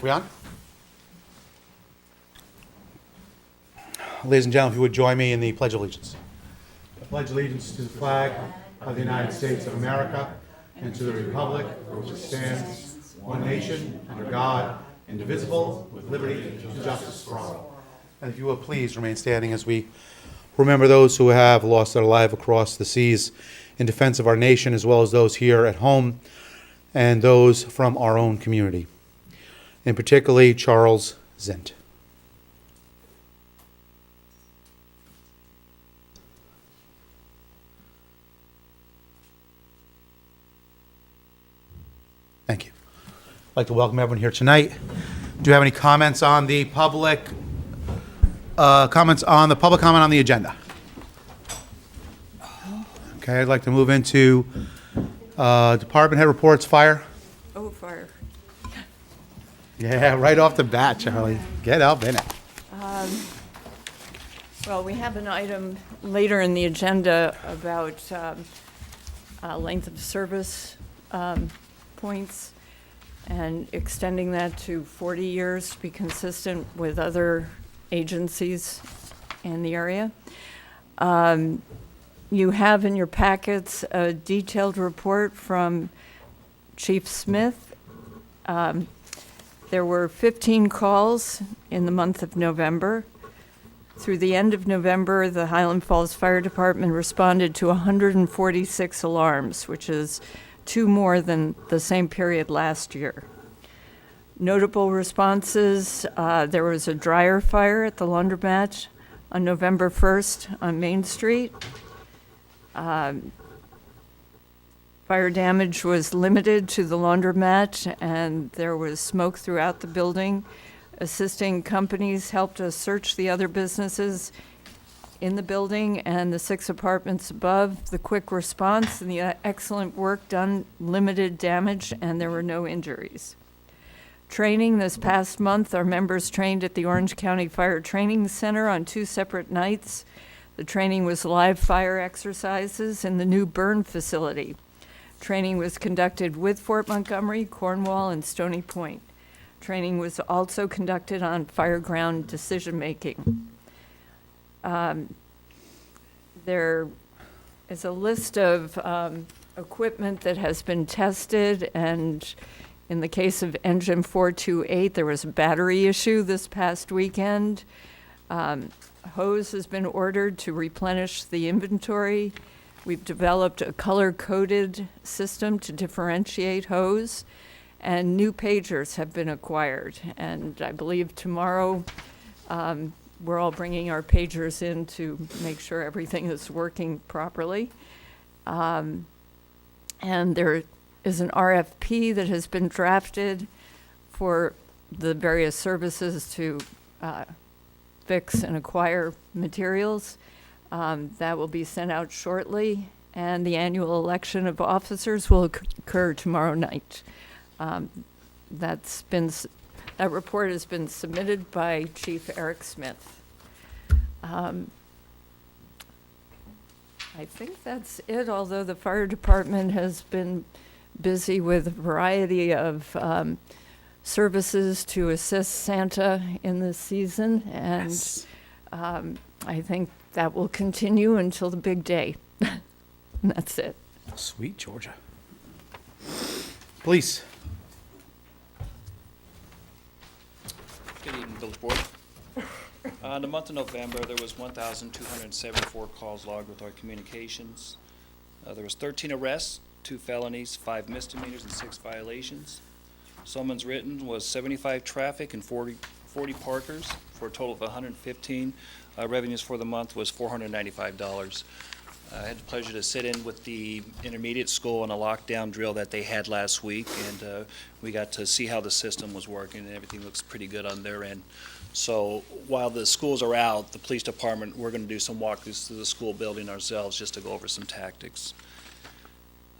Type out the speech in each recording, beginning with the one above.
We on? Ladies and gentlemen, if you would join me in the Pledge of Allegiance. I pledge allegiance to the flag of the United States of America and to the republic for which it stands, one nation, under God, indivisible, with liberty and justice for all. And if you will please remain standing as we remember those who have lost their life across the seas in defense of our nation, as well as those here at home and those from our own community, and particularly Charles Zint. Thank you. I'd like to welcome everyone here tonight. Do you have any comments on the public comment on the agenda? Okay, I'd like to move into department head reports. Fire. Oh, fire. Yeah, right off the bat, Charlie. Get up in it. Well, we have an item later in the agenda about length of service points and extending that to 40 years to be consistent with other agencies in the area. You have in your packets a detailed report from Chief Smith. There were 15 calls in the month of November. Through the end of November, the Highland Falls Fire Department responded to 146 alarms, which is 2 more than the same period last year. Notable responses, there was a dryer fire at the laundromat on November 1st on Main Street. Fire damage was limited to the laundromat, and there was smoke throughout the building. Assisting companies helped us search the other businesses in the building and the 6 apartments above. The quick response and the excellent work done limited damage, and there were no injuries. Training this past month, our members trained at the Orange County Fire Training Center on 2 separate nights. The training was live fire exercises in the new burn facility. Training was conducted with Fort Montgomery, Cornwall, and Stony Point. Training was also conducted on fireground decision-making. There is a list of equipment that has been tested, and in the case of engine 428, there was a battery issue this past weekend. Hose has been ordered to replenish the inventory. We've developed a color-coded system to differentiate hose, and new pagers have been acquired. And I believe tomorrow, we're all bringing our pagers in to make sure everything is working properly. And there is an RFP that has been drafted for the various services to fix and acquire materials. That will be sent out shortly, and the annual election of officers will occur tomorrow night. That report has been submitted by Chief Eric Smith. I think that's it, although the fire department has been busy with a variety of services to assist Santa in this season, and Yes. I think that will continue until the big day. And that's it. Sweet Georgia. Police. Good evening, Village Board. In the month of November, there was 1,274 calls logged with our communications. There was 13 arrests, 2 felonies, 5 misdemeanors, and 6 violations. Summons written was 75 traffic and 40 parkers for a total of 115. Revenues for the month was $495. I had the pleasure to sit in with the intermediate school on a lockdown drill that they had last week, and we got to see how the system was working, and everything looks pretty good on their end. So while the schools are out, the police department, we're going to do some walkthroughs through the school building ourselves just to go over some tactics.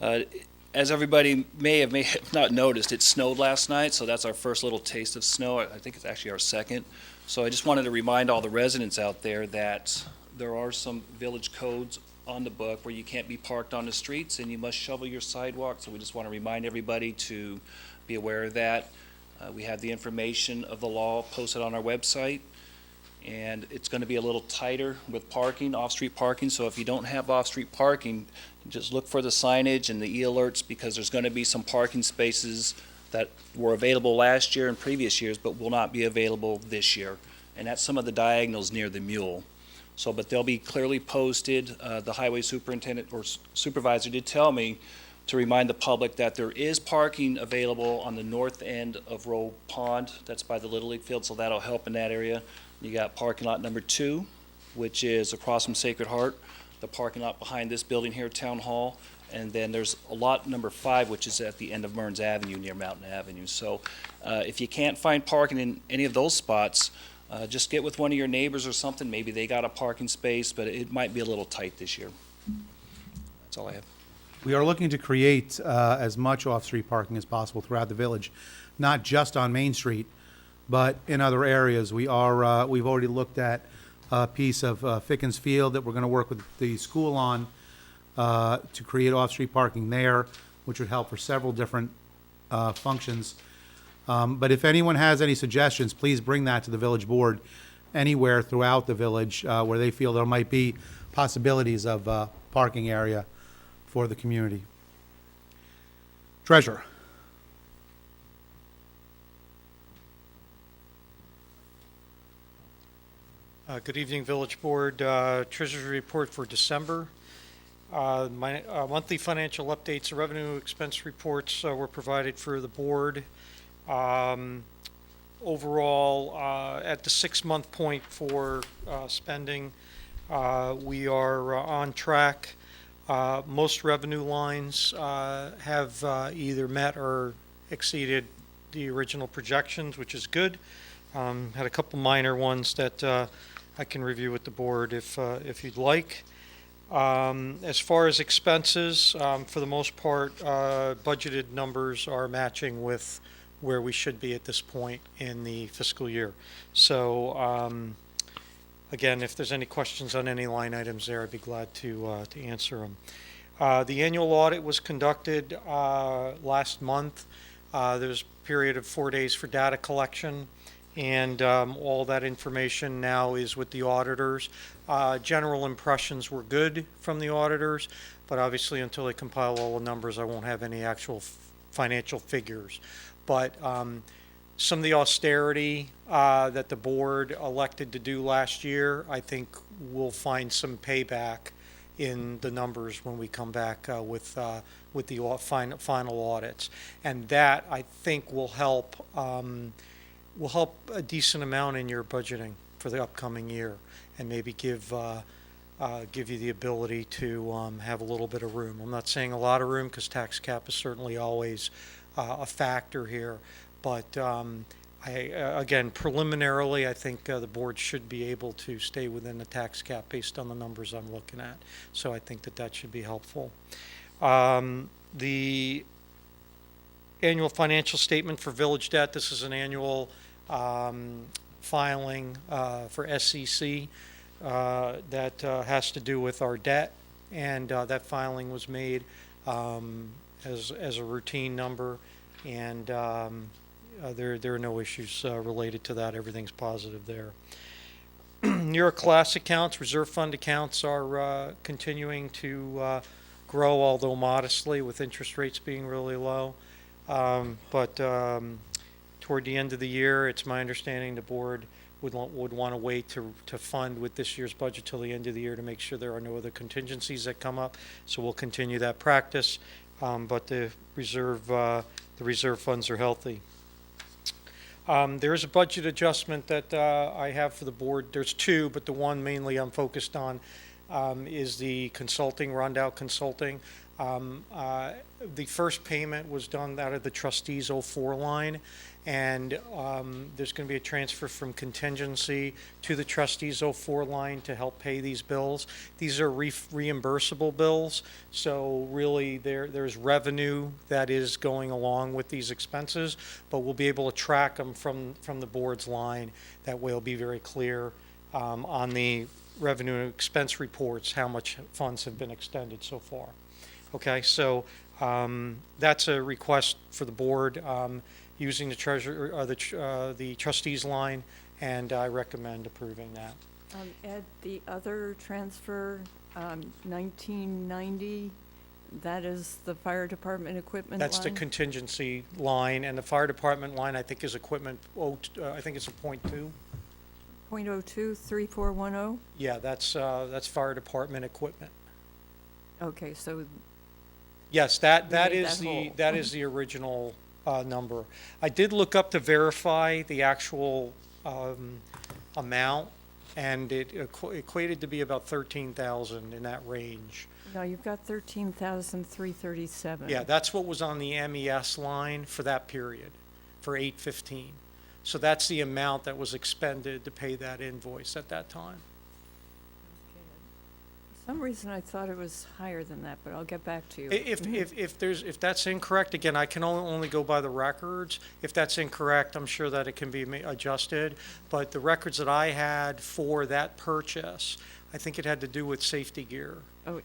As everybody may have not noticed, it snowed last night, so that's our first little taste of snow. I think it's actually our second. So I just wanted to remind all the residents out there that there are some village codes on the book where you can't be parked on the streets and you must shovel your sidewalk. So we just want to remind everybody to be aware of that. We have the information of the law posted on our website, and it's going to be a little tighter with parking, off-street parking. So if you don't have off-street parking, just look for the signage and the e-alerts, because there's going to be some parking spaces that were available last year and previous years, but will not be available this year. And that's some of the diagonals near the mule. So, but they'll be clearly posted. The highway superintendent or supervisor did tell me to remind the public that there is parking available on the north end of Rowe Pond. That's by the Little League field, so that'll help in that area. You got parking lot number 2, which is across from Sacred Heart, the parking lot behind this building here, Town Hall. And then there's a lot number 5, which is at the end of Mearns Avenue near Mountain Avenue. So if you can't find parking in any of those spots, just get with one of your neighbors or something. Maybe they got a parking space, but it might be a little tight this year. That's all I have. We are looking to create as much off-street parking as possible throughout the village, not just on Main Street, but in other areas. We've already looked at a piece of Fickens Field that we're going to work with the school on to create off-street parking there, which would help for several different functions. But if anyone has any suggestions, please bring that to the village board anywhere throughout the village where they feel there might be possibilities of parking area for the community. Treasurer. Good evening, Village Board. Treasurer's report for December. My monthly financial updates, revenue expense reports were provided for the board. Overall, at the 6-month point for spending, we are on track. Most revenue lines have either met or exceeded the original projections, which is good. Had a couple minor ones that I can review with the board if you'd like. As far as expenses, for the most part, budgeted numbers are matching with where we should be at this point in the fiscal year. So, again, if there's any questions on any line items there, I'd be glad to answer them. The annual audit was conducted last month. There's a period of 4 days for data collection, and all that information now is with the auditors. General impressions were good from the auditors, but obviously until they compile all the numbers, I won't have any actual financial figures. But some of the austerity that the board elected to do last year, I think we'll find some payback in the numbers when we come back with the final audits, and that I think will help a decent amount in your budgeting for the upcoming year, and maybe give you the ability to have a little bit of room. I'm not saying a lot of room, because tax cap is certainly always a factor here, but again, preliminarily, I think the board should be able to stay within the tax cap based on the numbers I'm looking at. So I think that should be helpful. The annual financial statement for village debt, this is an annual filing for SEC that has to do with our debt, and that filing was made as a routine number, and there are no issues related to that. Everything's positive there. New York class accounts, reserve fund accounts are continuing to grow, although modestly, with interest rates being really low. But toward the end of the year, it's my understanding the board would want to wait to fund with this year's budget till the end of the year to make sure there are no other contingencies that come up. So we'll continue that practice, but the reserve funds are healthy. There is a budget adjustment that I have for the board. There's 2, but the one mainly I'm focused on is the consulting, Rondout Consulting. The first payment was done out of the trustees 04 line, and there's going to be a transfer from contingency to the trustees 04 line to help pay these bills. These are reimbursable bills, so really there's revenue that is going along with these expenses, but we'll be able to track them from the board's line. That way it'll be very clear on the revenue and expense reports how much funds have been extended so far. Okay, so that's a request for the board. using the trustees line, and I recommend approving that. Ed, the other transfer, 1990, that is the fire department equipment line? That's the contingency line, and the fire department line, I think, is equipment, I think it's a .2. .02, 3410? Yeah, that's fire department equipment. Okay, so, Yes, that made is that whole. that is the original number. I did look up to verify the actual amount, and it equated to be about 13,000 in that range. no, you've got 13,337. Yeah, that's what was on the MES line for that period, for 8/15. So that's the amount that was expended to pay that invoice at that time. For some reason, I thought it was higher than that, but I'll get back to you. If that's incorrect, again, I can only go by the records. If that's incorrect, I'm sure that it can be adjusted. But the records that I had for that purchase, I think it had to do with safety gear. Oh,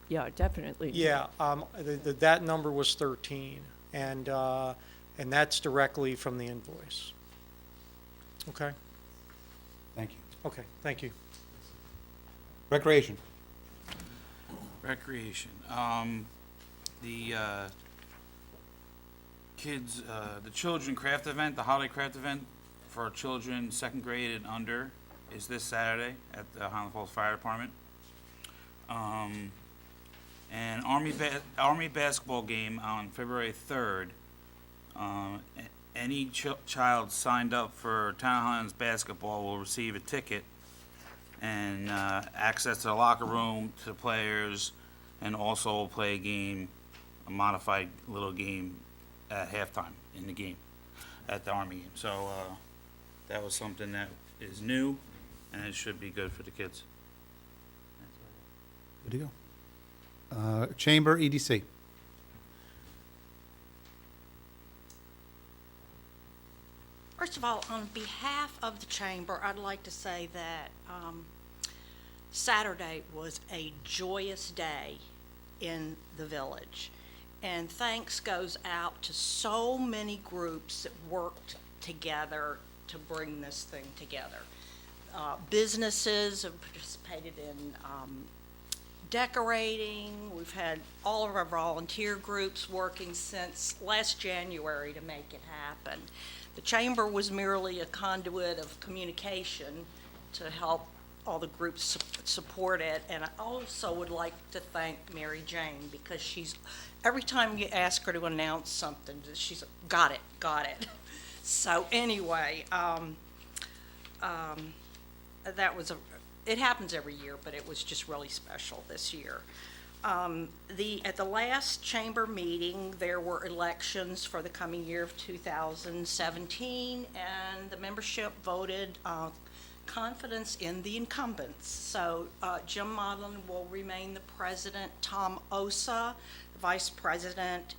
yeah, definitely. Yeah, that number was 13, and that's directly from the invoice. Okay, Thank you. okay, thank you. Recreation. Recreation. The kids, the children craft event, the holiday craft event for children second grade and under is this Saturday at the Highland Falls Fire Department. And Army basketball game on February 3rd. Any child signed up for Town Highlands basketball will receive a ticket and access to the locker room, to the players, and also will play a game, a modified little game at halftime in the game, at the Army game. So that was something that is new, and it should be good for the kids. Good to go. Chamber EDC. First of all, on behalf of the chamber, I'd like to say that Saturday was a joyous day in the village. And thanks goes out to so many groups that worked together to bring this thing together. Businesses have participated in decorating. We've had all of our volunteer groups working since last January to make it happen. The chamber was merely a conduit of communication to help all the groups support it. And I also would like to thank Mary Jane, because every time you ask her to announce something, she's got it. So anyway, it happens every year, but it was just really special this year. At the last chamber meeting, there were elections for the coming year of 2017, and the membership voted confidence in the incumbents. So Jim Modlin will remain the president, Tom Osa, the vice president,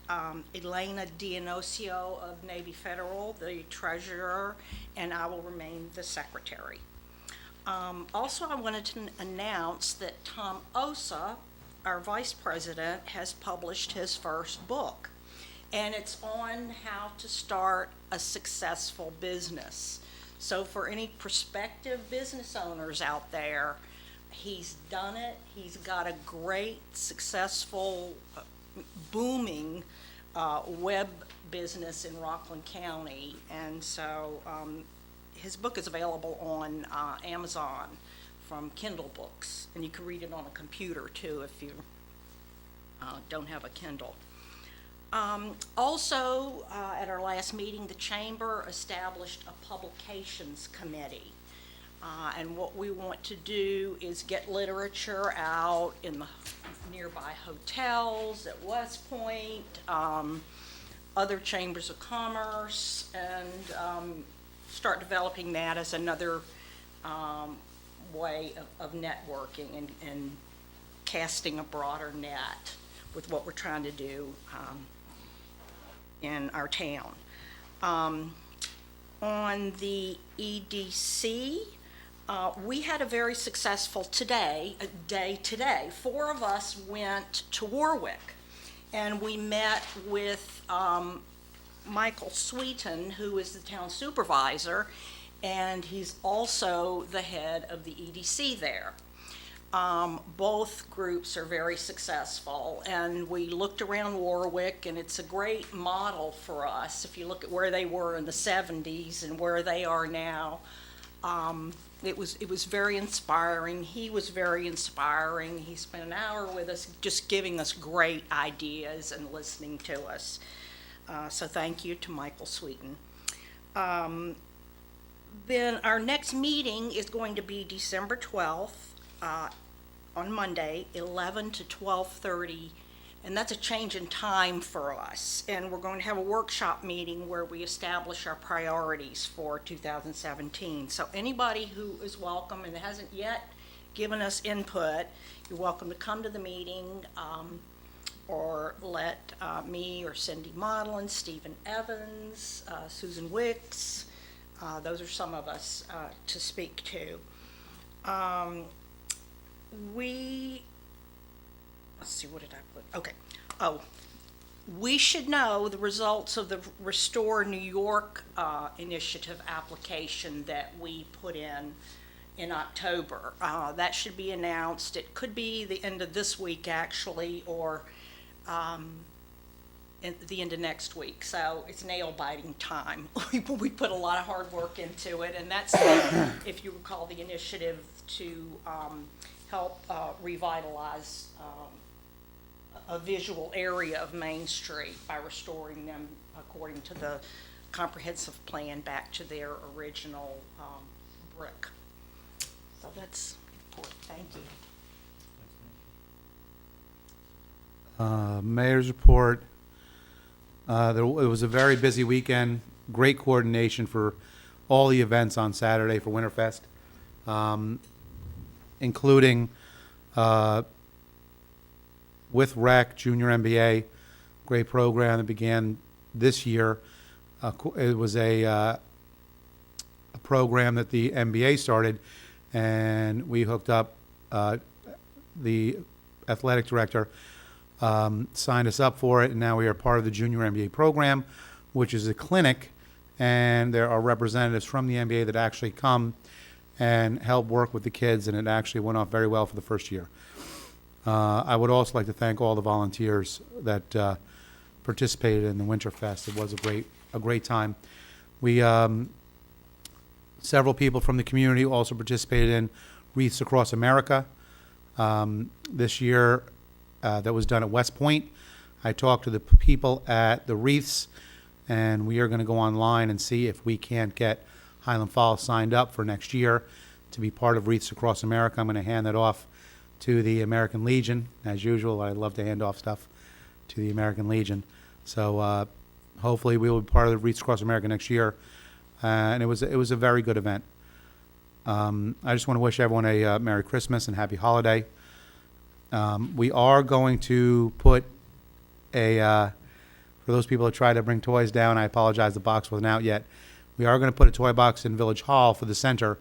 Elena Dionisio of Navy Federal, the treasurer, and I will remain the secretary. Also, I wanted to announce that Tom Osa, our vice president, has published his first book, and it's on how to start a successful business. So for any prospective business owners out there, he's done it. He's got a great, successful, booming web business in Rockland County, and so his book is available on Amazon from Kindle Books, and you can read it on a computer too if you don't have a Kindle. Also, at our last meeting, the chamber established a publications committee. And what we want to do is get literature out in the nearby hotels, at West Point, other chambers of commerce, and start developing that as another way of networking and casting a broader net with what we're trying to do in our town. On the EDC, we had a very successful day today. 4 of us went to Warwick, and we met with Michael Sweeten, who is the town supervisor, and he's also the head of the EDC there. Both groups are very successful, and we looked around Warwick, and it's a great model for us. If you look at where they were in the 70s and where they are now, it was very inspiring. He was very inspiring. He spent an hour with us, just giving us great ideas and listening to us. So thank you to Michael Sweeten. Then our next meeting is going to be December 12th. On Monday, 11 to 12:30, and that's a change in time for us. And we're going to have a workshop meeting where we establish our priorities for 2017. So anybody who is welcome and hasn't yet given us input, you're welcome to come to the meeting, or let me or Cindy Modlin, Stephen Evans, Susan Wicks, those are some of us to speak to. Let's see, what did I put? Okay. Oh, we should know the results of the Restore New York initiative application that we put in October. That should be announced. It could be the end of this week, actually, or the end of next week. So it's nail-biting time. We put a lot of hard work into it, and that's, if you recall, the initiative to help revitalize a visual area of Main Street by restoring them according to the comprehensive plan back to their original brick. So that's important. Thank you. Mayor's report. It was a very busy weekend. Great coordination for all the events on Saturday for Winterfest, including with Rec Junior MBA, great program that began this year. It was a program that the MBA started, and we hooked up. The athletic director signed us up for it, and now we are part of the Junior MBA program, which is a clinic, and there are representatives from the MBA that actually come and help work with the kids, and it actually went off very well for the first year. I would also like to thank all the volunteers that participated in the Winterfest. It was a great time. We several people from the community also participated in Wreaths Across America this year. That was done at West Point. I talked to the people at the Wreaths, and we are going to go online and see if we can't get Highland Falls signed up for next year to be part of Wreaths Across America. I'm going to hand that off to the American Legion. As usual, I love to hand off stuff to the American Legion. So hopefully we will be part of the Wreaths Across America next year. And it was a very good event. I just want to wish everyone a Merry Christmas and Happy Holiday. We are going to put for those people that try to bring toys down, I apologize, the box wasn't out yet. We are going to put a toy box in Village Hall for the center,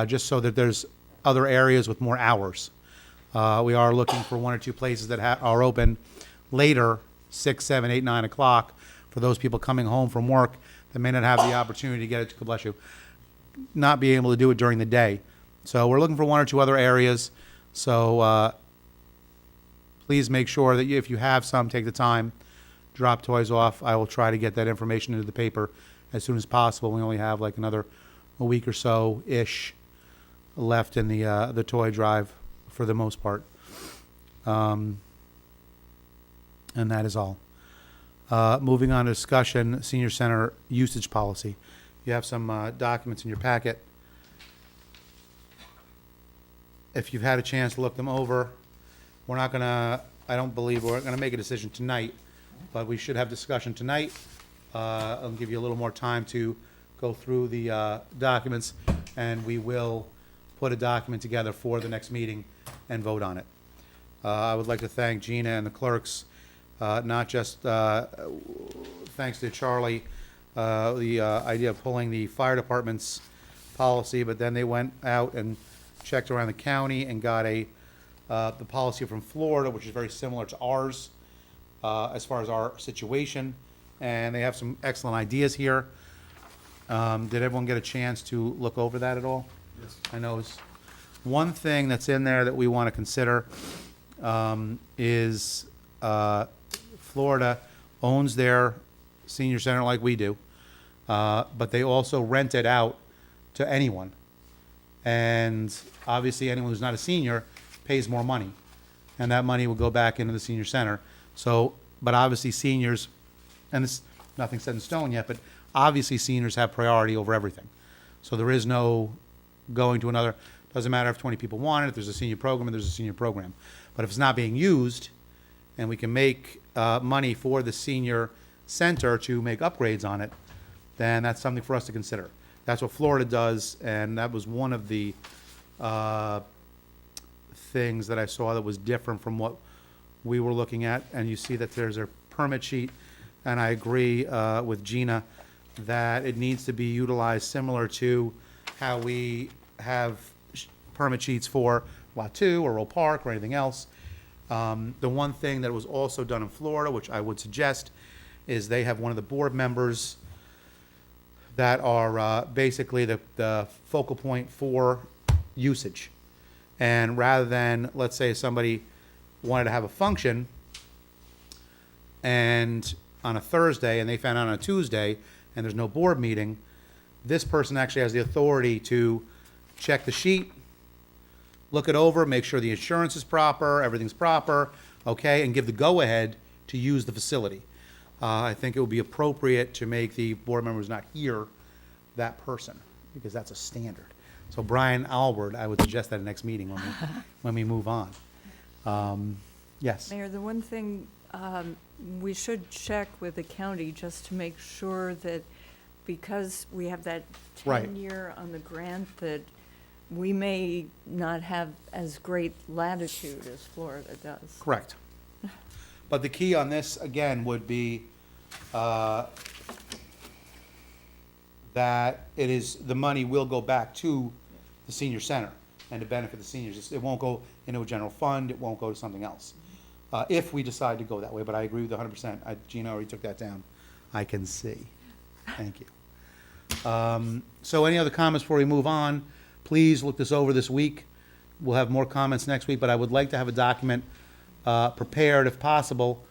just so that there's other areas with more hours. We are looking for one or two places that are open later, 6, 7, 8, 9 o'clock, for those people coming home from work that may not have the opportunity to get it, God bless you, not be able to do it during the day. So we're looking for one or two other areas. So please make sure that if you have some, take the time, drop toys off. I will try to get that information into the paper as soon as possible. We only have like a week or so-ish left in the toy drive for the most part. And that is all. Moving on to discussion, Senior Center usage policy. You have some documents in your packet. If you've had a chance to look them over, I don't believe we're going to make a decision tonight, but we should have discussion tonight. I'll give you a little more time to go through the documents, and we will put a document together for the next meeting and vote on it. I would like to thank Gina and the clerks, not just thanks to Charlie, the idea of pulling the fire department's policy, but then they went out and checked around the county and got the policy from Florida, which is very similar to ours as far as our situation, and they have some excellent ideas here. Did everyone get a chance to look over that at all? Yes. I know it's one thing that's in there that we want to consider is Florida owns their senior center like we do, but they also rent it out to anyone. And obviously, anyone who's not a senior pays more money, and that money will go back into the senior center. So, but obviously seniors, and this, nothing's set in stone yet, but obviously seniors have priority over everything. So there is no going to another, doesn't matter if 20 people want it, if there's a senior program, there's a senior program. But if it's not being used, and we can make money for the senior center to make upgrades on it, then that's something for us to consider. That's what Florida does, and that was one of the things that I saw that was different from what we were looking at. And you see that there's a permit sheet, and I agree with Gina that it needs to be utilized similar to how we have permit sheets for Lot 2 or Roll Park or anything else. The one thing that was also done in Florida, which I would suggest, is they have one of the board members that are basically the focal point for usage. And rather than, let's say somebody wanted to have a function and on a Thursday and they found out on a Tuesday and there's no board meeting, this person actually has the authority to check the sheet, look it over, make sure the insurance is proper, everything's proper, okay, and give the go-ahead to use the facility. I think it would be appropriate to make the board members not here that person, because that's a standard. So Brian Alward, I would suggest that at the next meeting when we move on. Yes. Mayor, the one thing, we should check with the county just to make sure that, because we have that Right. 10-year on the grant, that we may not have as great latitude as Florida does. Correct. But the key on this, again, would be that it is, the money will go back to the senior center and to benefit the seniors. It won't go into a general fund, it won't go to something else, if we decide to go that way. But I agree with 100%. Gina already took that down. I can see. Thank you. So any other comments before we move on? Please look this over this week. We'll have more comments next week, but I would like to have a document prepared, if possible,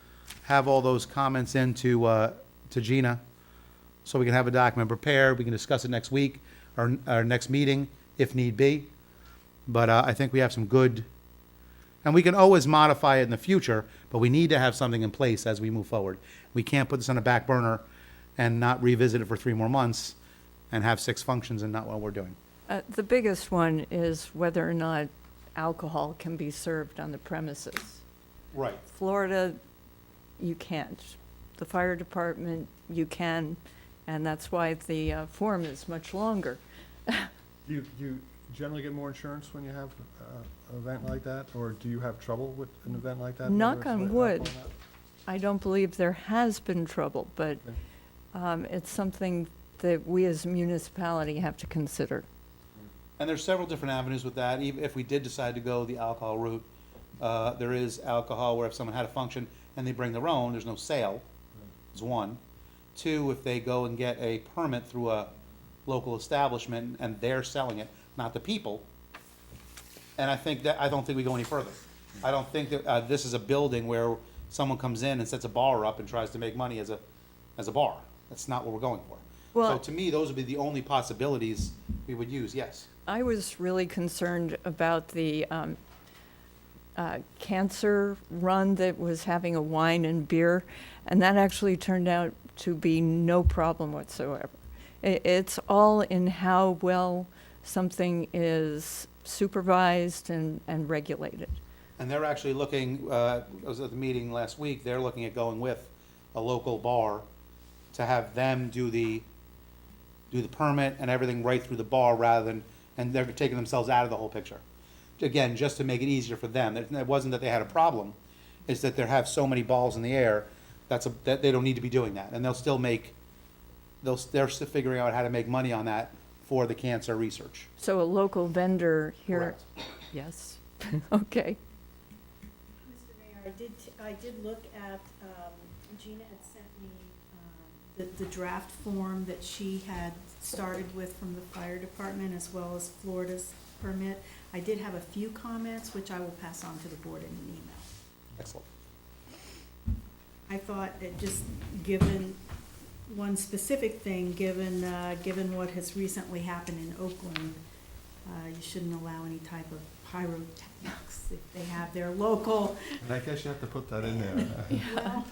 have all those comments into to Gina, so we can have a document prepared. We can discuss it next week, or our next meeting, if need be. But I think we have some good, and we can always modify it in the future, but we need to have something in place as we move forward. We can't put this on a back burner and not revisit it for 3 more months and have 6 functions and not what we're doing. The biggest one is whether or not alcohol can be served on the premises. Right. Florida, you can't. The fire department, you can, and that's why the form is much longer. Do you generally get more insurance when you have an event like that, or do you have trouble with an event like that? Knock whether it's on like wood. alcohol or not? I don't believe there has been trouble, but it's something that we as a municipality have to consider. And there's several different avenues with that. Even if we did decide to go the alcohol route, there is alcohol where if someone had a function and they bring their own, there's no sale, is one. 2, if they go and get a permit through a local establishment and they're selling it, not the people. And I don't think we go any further. I don't think that this is a building where someone comes in and sets a bar up and tries to make money as a bar. That's not what we're going for. So Well- to me, those would be the only possibilities we would use, yes. I was really concerned about the cancer run that was having a wine and beer, and that actually turned out to be no problem whatsoever. It's all in how well something is supervised and regulated. And they're actually looking, I was at the meeting last week, they're looking at going with a local bar to have them do the permit and everything right through the bar rather than, and they're taking themselves out of the whole picture. Again, just to make it easier for them. It wasn't that they had a problem, it's that they have so many balls in the air, that they don't need to be doing that. And they'll still make, they're still figuring out how to make money on that for the cancer research. So a local vendor here. Correct. Yes, okay. Mr. Mayor, I did look at, Gina had sent me the draft form that she had started with from the fire department as well as Florida's permit. I did have a few comments, which I will pass on to the board in an email. Excellent. I thought that just given one specific thing, given what has recently happened in Oakland, you shouldn't allow any type of pyrotechnics if they have their local. And I guess you have to put that in there. Well,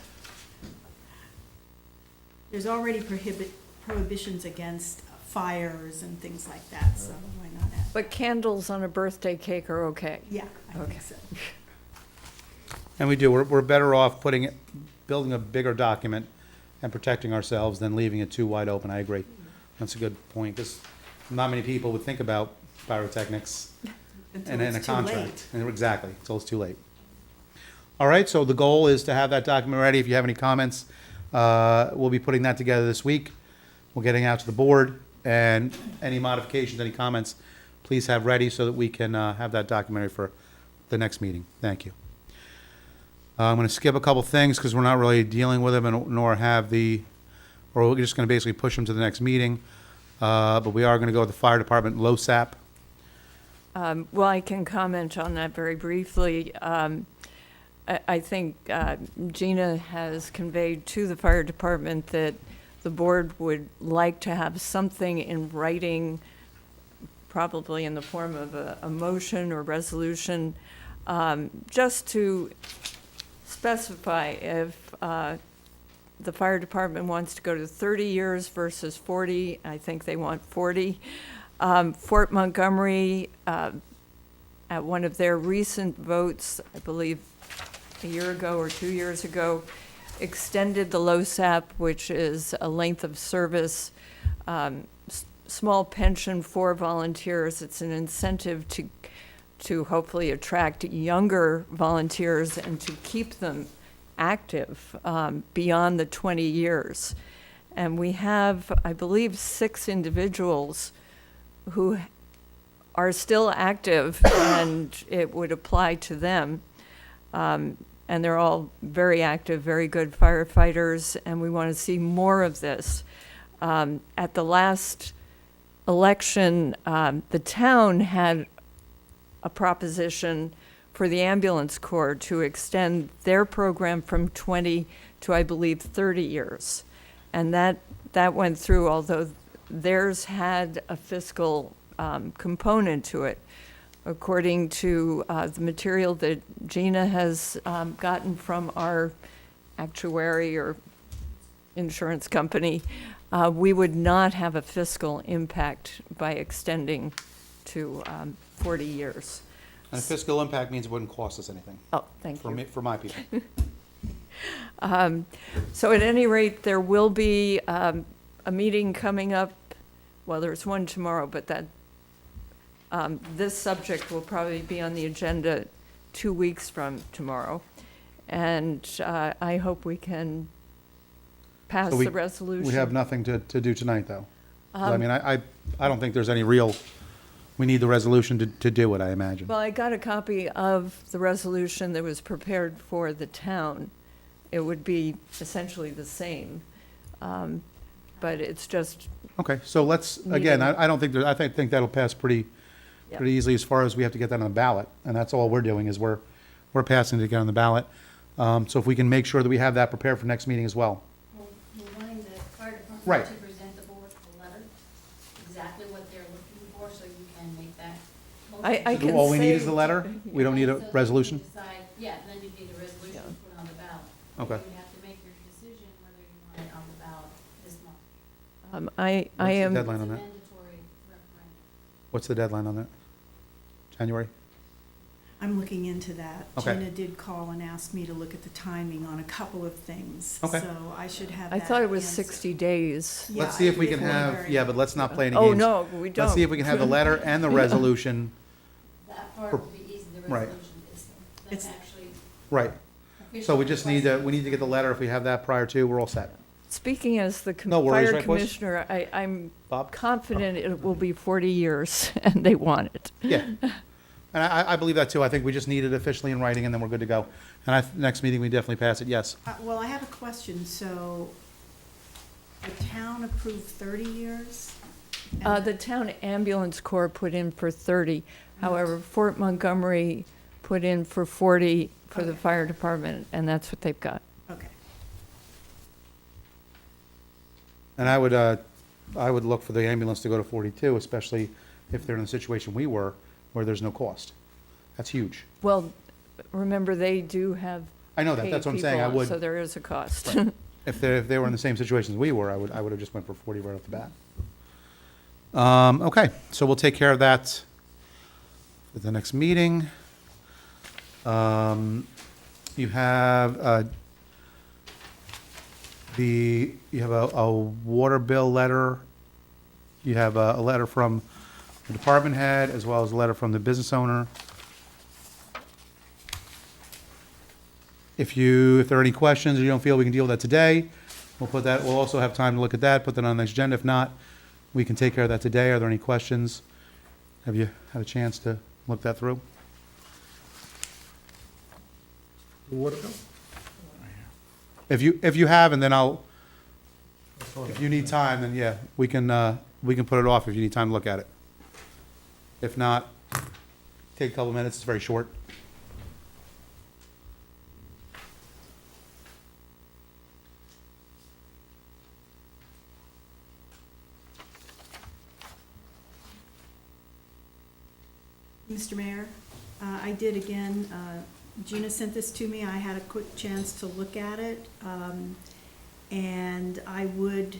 there's already prohibitions against fires and things like that, so why not add? But candles on a birthday cake are okay. Yeah, I Okay. think so. And we do, we're better off building a bigger document and protecting ourselves than leaving it too wide open. I agree. That's a good point, because not many people would think about pyrotechnics Until and in a it's too late. contract. And exactly, until it's too late. All right, so the goal is to have that document ready. If you have any comments, we'll be putting that together this week. We're getting out to the board, and any modifications, any comments, please have ready so that we can have that documentary for the next meeting. Thank you. I'm going to skip a couple things because we're not really dealing with them, and nor have or we're just going to basically push them to the next meeting. But we are going to go with the fire department LoSAP. Well, I can comment on that very briefly. I think Gina has conveyed to the fire department that the board would like to have something in writing, probably in the form of a motion or resolution, just to specify if the fire department wants to go to 30 years versus 40. I think they want 40. Fort Montgomery, at one of their recent votes, I believe a year ago or 2 years ago, extended the LoSAP, which is a length of service, small pension for volunteers. It's an incentive to hopefully attract younger volunteers and to keep them active beyond the 20 years. And we have, I believe, 6 individuals who are still active, and it would apply to them. And they're all very active, very good firefighters, and we want to see more of this. At the last election, the town had a proposition for the ambulance corps to extend their program from 20 to, I believe, 30 years. And that went through, although theirs had a fiscal component to it. According to the material that Gina has gotten from our actuary or insurance company, we would not have a fiscal impact by extending to 40 years. And fiscal impact means it wouldn't cost us anything, Oh, thank you. for my people. So at any rate, there will be a meeting coming up. Well, there's one tomorrow, but this subject will probably be on the agenda 2 weeks from tomorrow. And I hope we can pass So we- the resolution. We have nothing to do tonight, though. I mean, I don't think there's any real, we need the resolution to do it, I imagine. Well, I got a copy of the resolution that was prepared for the town. It would be essentially the same, but it's just, Okay, so let's, again, I don't think, I think that'll pass pretty Yep. easily as far as we have to get that on the ballot. And that's all we're doing, is we're passing it to get on the ballot. So if we can make sure that we have that prepared for next meeting as well. We're wanting the fire department Right. to present the board with a letter, exactly what they're looking for, so you can make that motion. I can All we need is say- the letter? We don't need So a that you resolution? can decide- Yeah, then you need a resolution Yeah. to put on the ballot. Okay. You have to make your decision whether you want it on the ballot this month. I What's the am, deadline It's on a that? mandatory referendum. What's the deadline on that? January? I'm looking into that. Okay. Gina did call and ask me to look at the timing on a couple of things. Okay. So I should have I that thought it was answer. 60 days. Yeah, Let's see if we can before have, very- yeah, but let's not play any Oh, games. no, we don't. Let's see if we can have the letter and the resolution. That part For- will be easy, the right. resolution is, It's- that's actually. Right. So we just need to, officially we need to get the letter. If we have that prior to, we're all set. Speaking as the No worries, fire right, boys? commissioner, I'm Bob? confident it will be 40 years, and they want it. Yeah. And I believe that too. I think we just need it officially in writing and then we're good to go. And next meeting, we definitely pass it, yes. Well, I have a question. So the town approved 30 years? The town ambulance corps put in for 30. However, Fort Montgomery put in for 40 for the Okay. fire department, and that's what they've got. Okay. And I would look for the ambulance to go to 42, especially if they're in the situation we were, where there's no cost. That's huge. Well, remember, they do have I know that, paid that's what I'm saying, I people, would, so there is a cost. if they were in the same situation as we were, I would have just went for 40 right off the bat. Okay, so we'll take care of that at the next meeting. You have, you have a water bill letter. You have a letter from the department head, as well as a letter from the business owner. If there are any questions, or you don't feel we can deal with that today, we'll also have time to look at that, put that on the next agenda. If not, we can take care of that today. Are there any questions? Have you had a chance to look that through? The water bill? If you have, and then if you need time, then yeah, we can put it off if you need time to look at it. If not, take a couple minutes, it's very short. Mr. Mayor, I did again, Gina sent this to me, I had a quick chance to look at it, and I would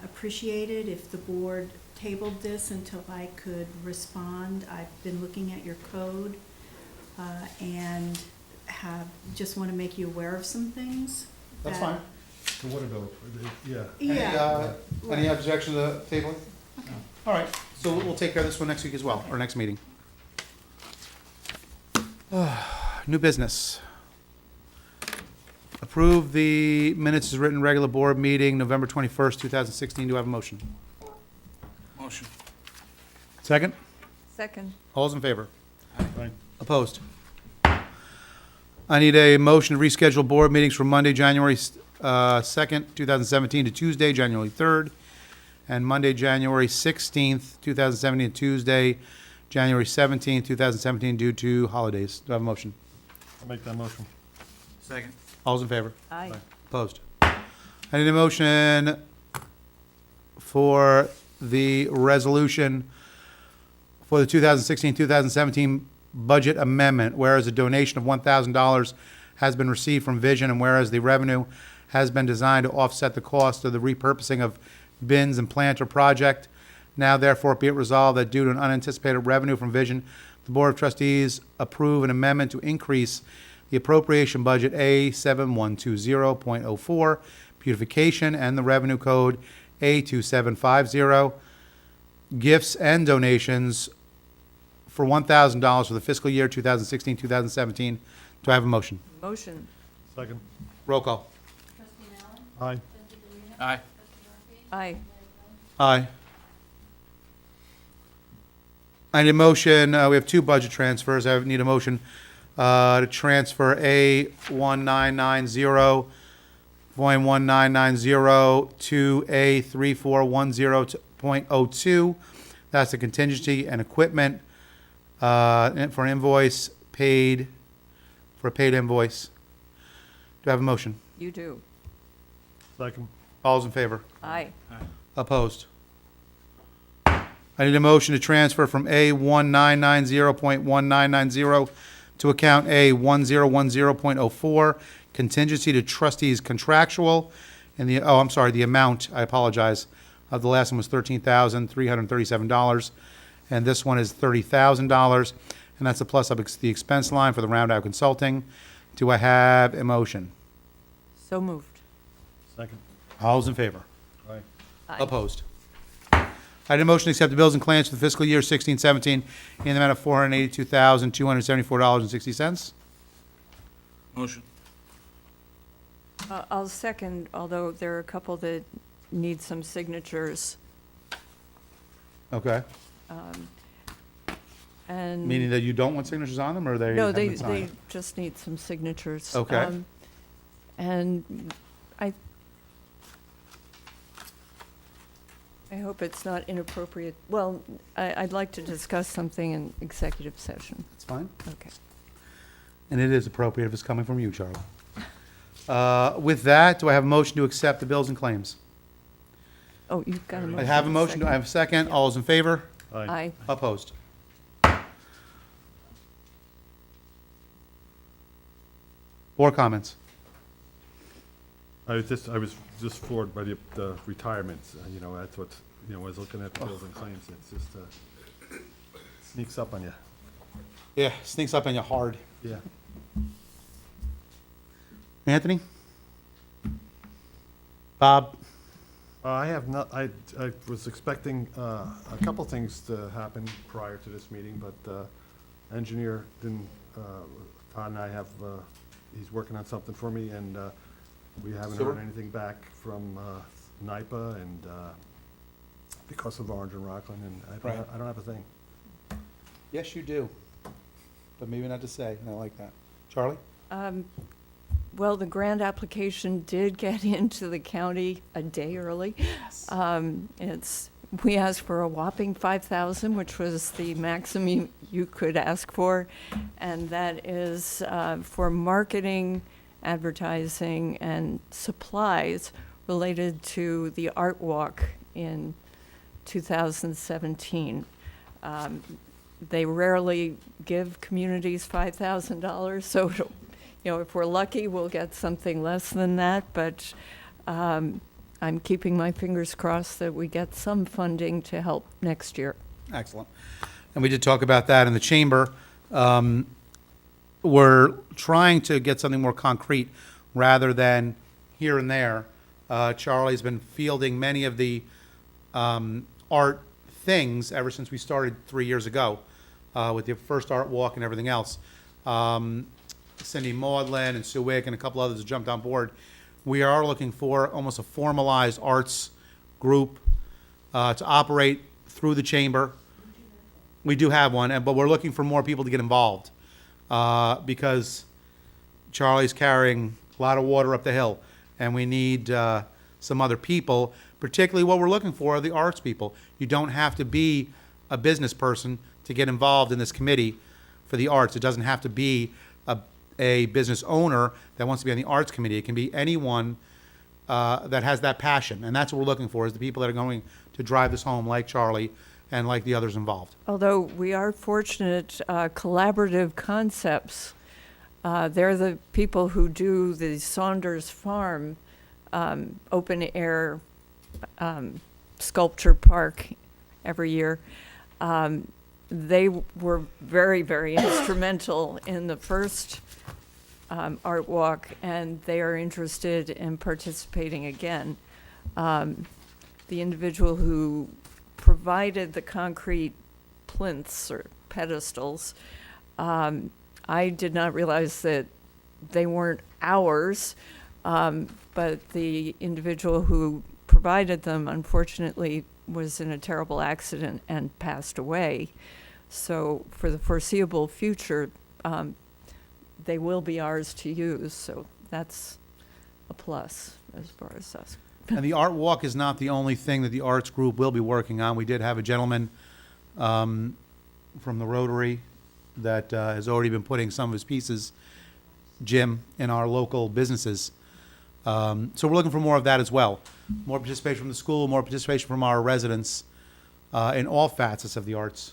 appreciate it if the board tabled this until I could respond. I've been looking at your code, and just want to make you aware of some things. That's that- fine. The water bill, yeah. Yeah. Any objection to the tabling? All right, so we'll take care of this one next week as well, or next meeting. New business. Approve the minutes as written regular board meeting, November 21st, 2016. Do I have a motion? Motion. Second? Second. All's in favor? Right. Opposed? I need a motion to reschedule board meetings from Monday, January 2nd, 2017 to Tuesday, January 3rd, and Monday, January 16th, 2017 to Tuesday, January 17th, 2017 due to holidays. Do I have a motion? I'll make that motion. Second. All's in favor? Aye. Opposed? I need a motion for the resolution for the 2016-2017 budget amendment, whereas a donation of $1,000 has been received from Vision, and whereas the revenue has been designed to offset the cost of the repurposing of bins and planter project. Now therefore be it resolved that due to an unanticipated revenue from Vision, the Board of Trustees approve an amendment to increase the appropriation budget A7120.04, beautification, and the revenue code A2750, gifts and donations for $1,000 for the fiscal year 2016-2017. Do I have a motion? Motion. Second. Roll call. Trustee Allen? Aye. Trustee Garina? Aye. Trustee Murphy? Aye. Mayor Aye. Gil? I need a motion, we have two budget transfers. I need a motion to transfer A1990.1990 to A3410.02. That's the contingency and equipment for an invoice paid, for a paid invoice. Do I have a motion? You do. Second. All's in favor? Aye. Opposed? I need a motion to transfer from A1990.1990 to account A1010.04, contingency to trustees contractual, and the amount, I apologize, of the last one was $13,337, and this one is $30,000, and that's a plus of the expense line for the Round Out Consulting. Do I have a motion? So moved. Second. All's in favor? Aye. Aye. Opposed? I need a motion to accept the bills and claims for the fiscal year 16-17 in the amount of $482,274.60. Motion. I'll second, although there are a couple that need some signatures. Okay. And. Meaning that you don't want signatures on them, or they No, have they been signed? just need some signatures. Okay. And I hope it's not inappropriate. Well, I'd like to discuss something in executive session. That's fine. Okay. And it is appropriate if it's coming from you, Charlie. With that, do I have a motion to accept the bills and claims? Oh, you've got a motion. I have a motion. Do I have a second? All those in favor? Aye. Opposed? Board comments? I was just floored by the retirements, you know, that's what's, you know, I was looking at the bills and claims, it's just, sneaks up on you. Yeah, sneaks up on you hard. Yeah. Anthony? Bob? I have not, I was expecting, a couple things to happen prior to this meeting, but, engineer didn't, Todd and I have, he's working on something for me, and, we haven't Sewer? heard anything back from, NIPA, and, because of Orange and Rockland, and Right. I don't have a thing. Yes, you do. But maybe not to say. I like that. Charlie? Well, the grant application did get into the county a day early. We asked for a whopping 5,000, which was the maximum you could ask for, and that is for marketing, advertising, and supplies related to the Art Walk in 2017. They rarely give communities $5,000, so it'll, you know, if we're lucky, we'll get something less than that, but I'm keeping my fingers crossed that we get some funding to help next year. Excellent. And we did talk about that in the chamber. We're trying to get something more concrete rather than here and there. Charlie's been fielding many of the art things ever since we started 3 years ago with the first art walk and everything else. Cindy Maudlin and Sue Wick and a couple others have jumped on board. We are looking for almost a formalized arts group to operate through the chamber. We do have one, but we're looking for more people to get involved because Charlie's carrying a lot of water up the hill, and we need some other people. Particularly what we're looking for are the arts people. You don't have to be a business person to get involved in this committee for the arts. It doesn't have to be a business owner that wants to be on the arts committee. It can be anyone that has that passion, and that's what we're looking for, is the people that are going to drive this home, like Charlie and like the others involved. Although we are fortunate, Collaborative Concepts, they're the people who do the Saunders Farm open-air sculpture park every year. They were very, very instrumental in the first art walk, and they are interested in participating again. The individual who provided the concrete plinths or pedestals, I did not realize that they weren't ours, but the individual who provided them, unfortunately, was in a terrible accident and passed away. So for the foreseeable future, they will be ours to use, so that's a plus as far as us. And the art walk is not the only thing that the arts group will be working on. We did have a gentleman from the Rotary that has already been putting some of his pieces, Jim, in our local businesses. So we're looking for more of that as well. More participation from the school, more participation from our residents in all facets of the arts.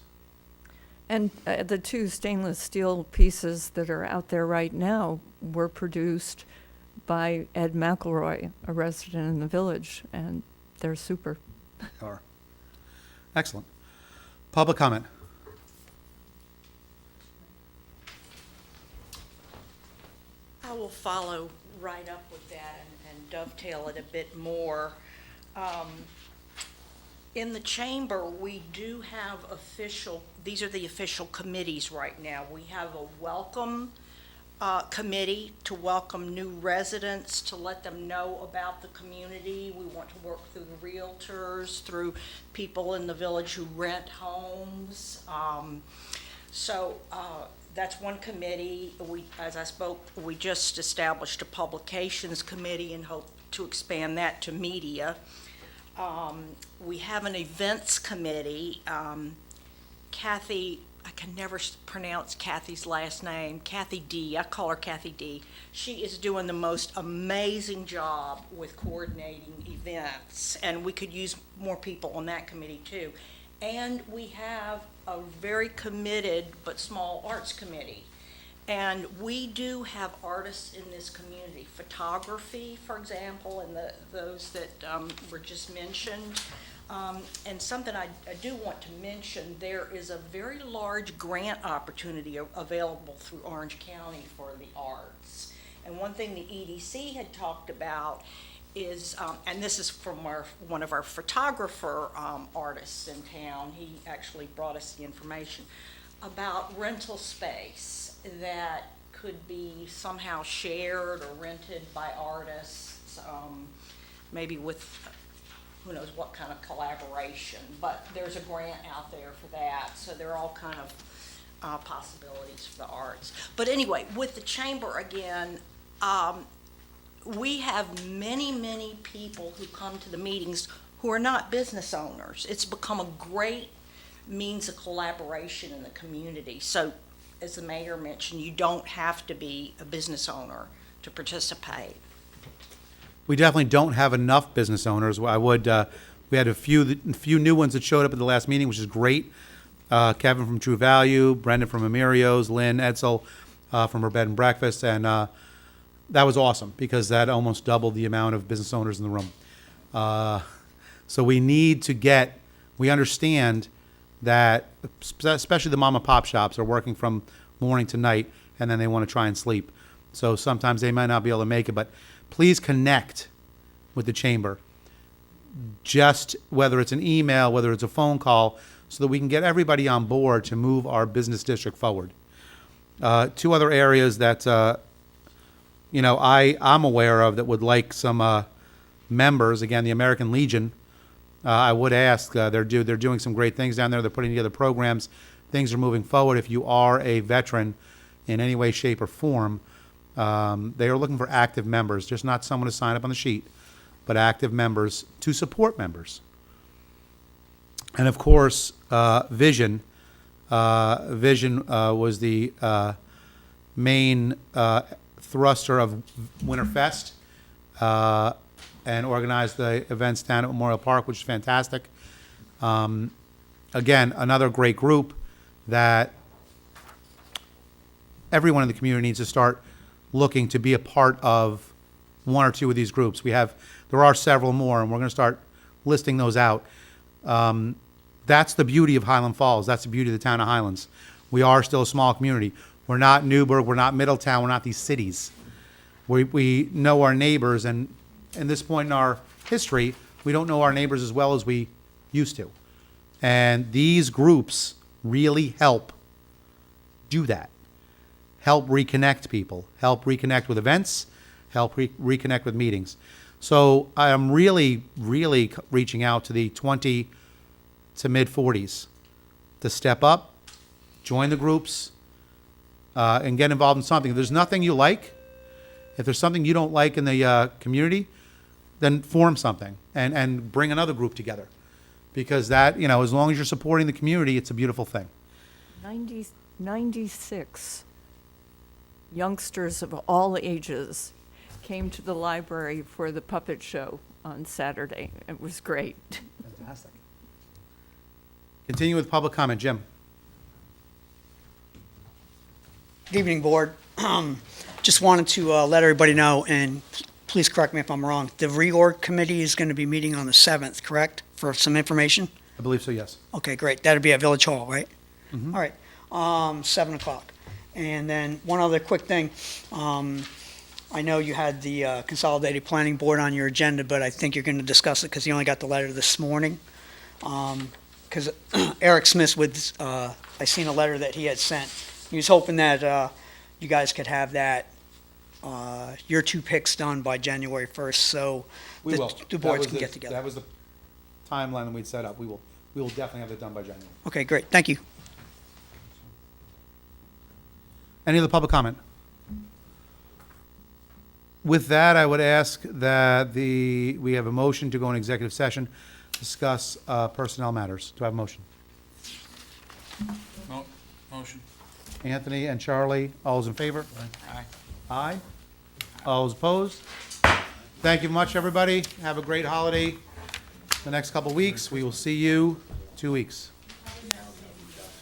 And the two stainless steel pieces that are out there right now were produced by Ed McElroy, a resident in the village, and they're super. Are. Excellent. Public comment. I will follow right up with that and dovetail it a bit more. In the chamber, we do have these are the official committees right now. We have a welcome committee to welcome new residents, to let them know about the community. We want to work through the realtors, through people in the village who rent homes. That's one committee. We just established a publications committee and hope to expand that to media. We have an events committee. Kathy, I can never pronounce Kathy's last name, Kathy D. I call her Kathy D. She is doing the most amazing job with coordinating events, and we could use more people on that committee too. And we have a very committed but small arts committee. And we do have artists in this community, photography, for example, and those that were just mentioned. And something I do want to mention, there is a very large grant opportunity available through Orange County for the arts. And one thing the EDC had talked about is, and this is from one of our photographer artists in town, he actually brought us the information, about rental space that could be somehow shared or rented by artists, maybe with who knows what kind of collaboration, but there's a grant out there for that, so there are all kind of possibilities for the arts. But anyway, with the chamber again, we have many, many people who come to the meetings who are not business owners. It's become a great means of collaboration in the community. So, as the mayor mentioned, you don't have to be a business owner to participate. We definitely don't have enough business owners. We had a few new ones that showed up at the last meeting, which is great. Kevin from True Value, Brendan from Amirios, Lynn Edsel from her bed and breakfast, and that was awesome because that almost doubled the amount of business owners in the room. So we understand that especially the mom and pop shops are working from morning to night, and then they want to try and sleep. So sometimes they might not be able to make it, but please connect with the chamber. Just whether it's an email, whether it's a phone call, so that we can get everybody on board to move our business district forward. Two other areas that I'm aware of that would like some members. Again, the American Legion. I would ask. They're doing some great things down there. They're putting together programs. Things are moving forward. If you are a veteran in any way, shape, or form, they are looking for active members, just not someone to sign up on the sheet, but active members to support members. And of course, Vision. Vision was the main thruster of Winterfest and organized the events down at Memorial Park, which is fantastic. Again, another great group that everyone in the community needs to start looking to be a part of one or two of these groups. There are several more, and we're going to start listing those out. That's the beauty of Highland Falls. That's the beauty of the town of Highlands. We are still a small community. We're not Newburgh. We're not Middletown. We're not these cities. We know our neighbors, and at this point in our history, we don't know our neighbors as well as we used to. And these groups really help do that. Help reconnect people, help reconnect with events, help reconnect with meetings. So I am really, really reaching out to the 20 to mid 40s to step up, join the groups, and get involved in something. If there's nothing you like, if there's something you don't like in the community, then form something and bring another group together. Because that, as long as you're supporting the community, it's a beautiful thing. 96 youngsters of all ages came to the library for the puppet show on Saturday. It was great. Fantastic. Continue with public comment. Jim. Good evening, Board. Just wanted to let everybody know, and please correct me if I'm wrong, the reorg committee is going to be meeting on the 7th, correct? For some information? I believe so, yes. Okay, great. That'll be at Village Hall, right? All right, 7 o'clock. And then one other quick thing. I know you had the Consolidated Planning Board on your agenda, but I think you're going to discuss it because you only got the letter this morning. Because Eric Smith, I seen a letter that he had sent. He was hoping that you guys could have that, your two picks done by January 1st, so the boards can get together. That was the timeline that we'd set up. We will definitely have it done by January. Okay, great. Thank you. Any other public comment? With that, I would ask that we have a motion to go in executive session, discuss personnel matters. Do I have a motion? Motion. Anthony and Charlie, all those in favor? Aye. Aye. All those opposed? Thank you much, everybody. Have a great holiday the next couple weeks. We will see you 2 weeks.